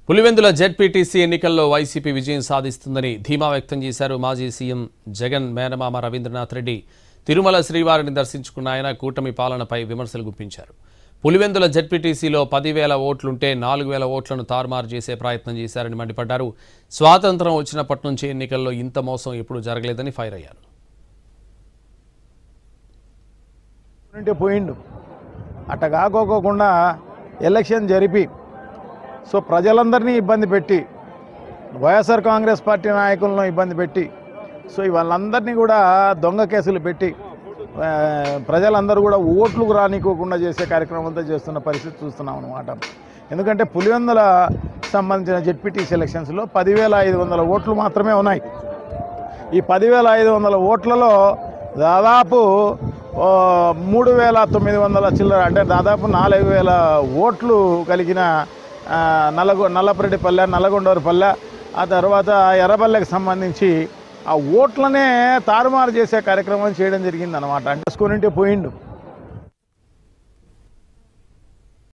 Pulivendula ZPTC ఎన్నికల్లో YCP విజయం సాధిస్తుందని ధీమా వ్యక్తం చేశారు మాజీ సీఎం జగన్ మేనమామ రవీంద్రనాథ్ రెడ్డి. తిరుమల శ్రీవారిని దర్శించుకున్న ఆయన కూటమి పాలనపై విమర్శలు గుప్పించారు. పులివెందుల జెడ్పీటీసీలో 10,000 ఓట్లుంటే 4,000 ఓట్లను తారుమారు చేసే ప్రయత్నం చేశారని మండిపడ్డారు. స్వాతంత్రం వచ్చినప్పటి నుంచి ఎన్నికల్లో ఇంత మోసం ఎప్పుడూ జరగలేదని ఫైర్ అయ్యారు. అట్ట కాకోకుండా ఎలక్షన్ జరిపి ప్రజలందరినీ ఇబ్బంది పెట్టి వైఎస్ఆర్ కాంగ్రెస్ పార్టీ నాయకులను ఇబ్బంది పెట్టి వాళ్ళందరినీ కూడా దొంగ కేసులు పెట్టి ప్రజలందరూ కూడా ఓట్లకు రానికోకుండా చేసే కార్యక్రమం అంతా చేస్తున్న పరిస్థితి చూస్తున్నాం అన్నమాట. ఎందుకంటే పులివెందుల సంబంధించిన జెడ్పీటీసీ ఎలక్షన్స్లో 10,500 ఓట్లు మాత్రమే ఉన్నాయి. ఈ 10,500 ఓట్లలో దాదాపు 3,900 చిల్లర, అంటే దాదాపు 4,000 ఓట్లు కలిగిన నల్లపరెడ్డిపల్లె, నల్లగొండవరపల్లె, ఆ తర్వాత ఎర్రపల్లెకి సంబంధించి ఆ ఓట్లనే తారుమారు చేసే కార్యక్రమం చేయడం జరిగిందనమాట. అంటే పోయిండు